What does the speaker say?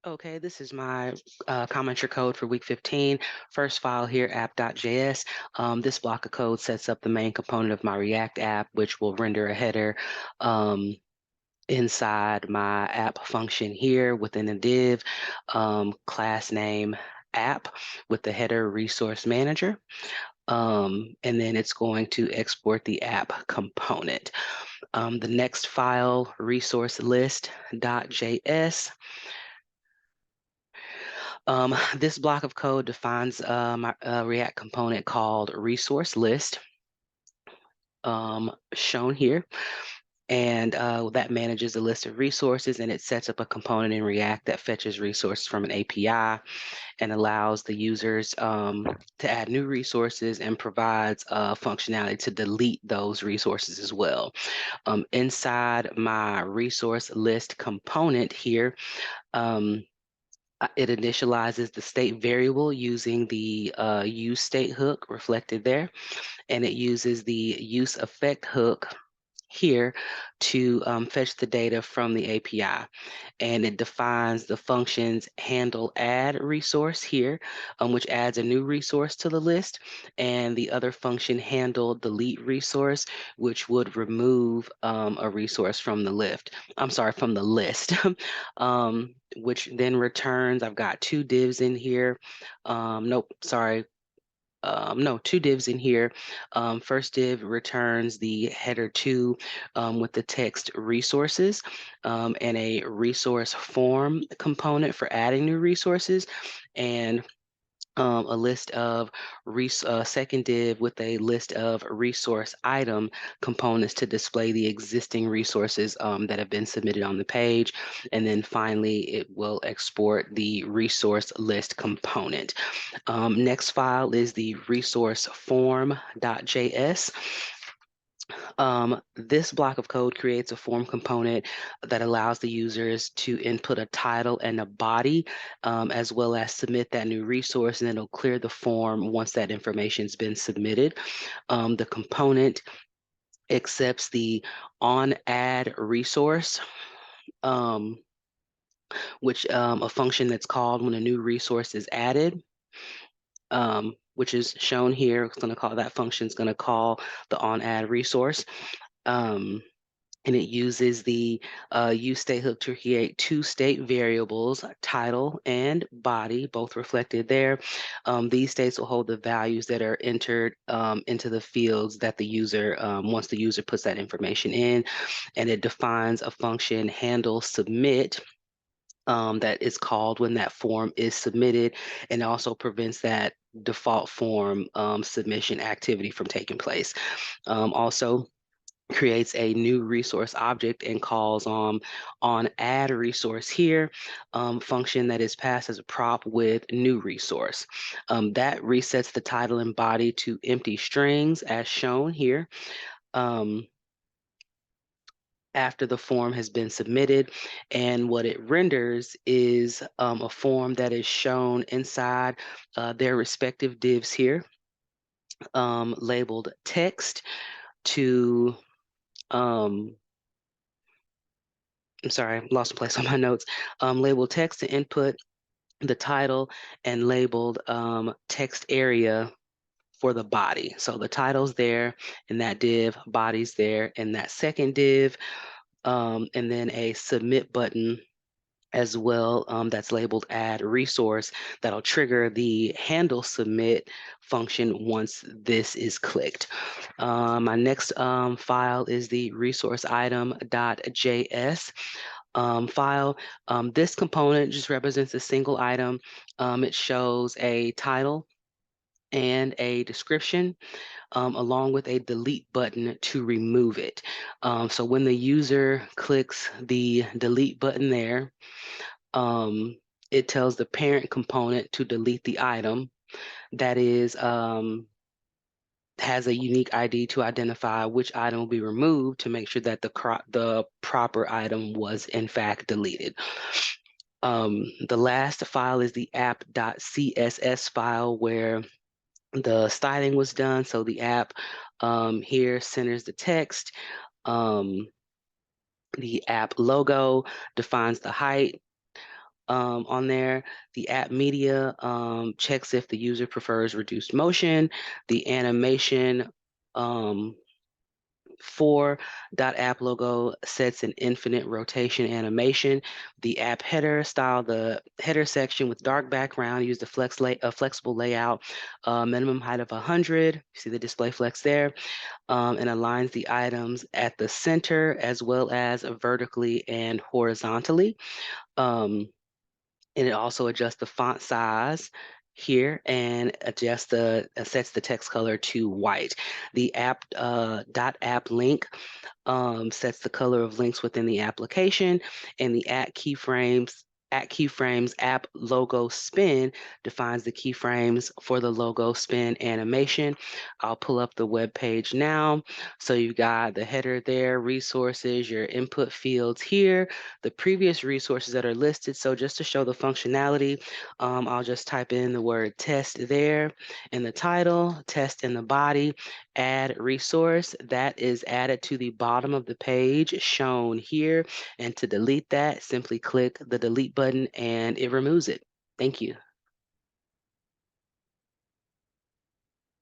Okay, this is my commenter code for week 15. First file here, app.js. This block of code sets up the main component of my React app, which will render a header um, inside my app function here within a div, class name app with the header resource manager. And then it's going to export the app component. The next file, resource list.js. This block of code defines my React component called resource list, shown here. And that manages a list of resources, and it sets up a component in React that fetches resources from an API and allows the users to add new resources and provides functionality to delete those resources as well. Inside my resource list component here, it initializes the state variable using the use state hook reflected there, and it uses the use effect hook here to fetch the data from the API. And it defines the functions handle add resource here, which adds a new resource to the list, and the other function handle delete resource, which would remove a resource from the from the list, which then returns, I've got two divs in here. Nope, sorry, no, two divs in here. First div returns the header two with the text resources and a resource form component for adding new resources, and a list of second div with a list of resource item components to display the existing resources that have been submitted on the page. And then finally, it will export the resource list component. Next file is the resource form.js. This block of code creates a form component that allows the users to input a title and a body, as well as submit that new resource, and it'll clear the form once that information's been submitted. The component accepts the on add resource, um, which a function that's called when a new resource is added. Which is shown here. It's going to call that function is going to call the on add resource. And it uses the use state hook to create two state variables, title and body, both reflected there. These states will hold the values that are entered into the fields that the user, once the user puts that information in, and it defines a function handle submit that is called when that form is submitted, and also prevents that default form submission activity from taking place. Also creates a new resource object and calls on add resource here, function that is passed as a prop with new resource. That resets the title and body to empty strings as shown here. After the form has been submitted, and what it renders is a form that is shown inside their respective divs here, labeled text to, I'm sorry, I lost a place on my notes, labeled text to input the title, and labeled text area for the body. So the title's there in that div, body's there in that second div, and then a submit button as well, that's labeled add resource, that'll trigger the handle submit function once this is clicked. My next file is the resource item.js file. This component just represents a single item. It shows a title and a description, along with a delete button to remove it. So when the user clicks the delete button there, um, it tells the parent component to delete the item. That is, has a unique ID to identify which item will be removed to make sure that the proper item was in fact deleted. The last file is the app.css file where the styling was done. So the app here centers the text. The app logo defines the height. on there. The app media checks if the user prefers reduced motion. The animation um, for .app logo sets an infinite rotation animation. The app header style the header section with dark background. Use the a flexible layout, minimum height of 100. You see the display flex there, and aligns the items at the center as well as vertically and horizontally. Um, and it also adjusts the font size here and adjusts sets the text color to white. The app link sets the color of links within the application, and the at keyframes app logo spin defines the keyframes for the logo spin animation. I'll pull up the web page now. So you've got the header there, resources, your input fields here, the previous resources that are listed. So just to show the functionality, I'll just type in the word test there in the title, test in the body, add resource. That is added to the bottom of the page shown here. And to delete that, simply click the delete button and it removes it. Thank you.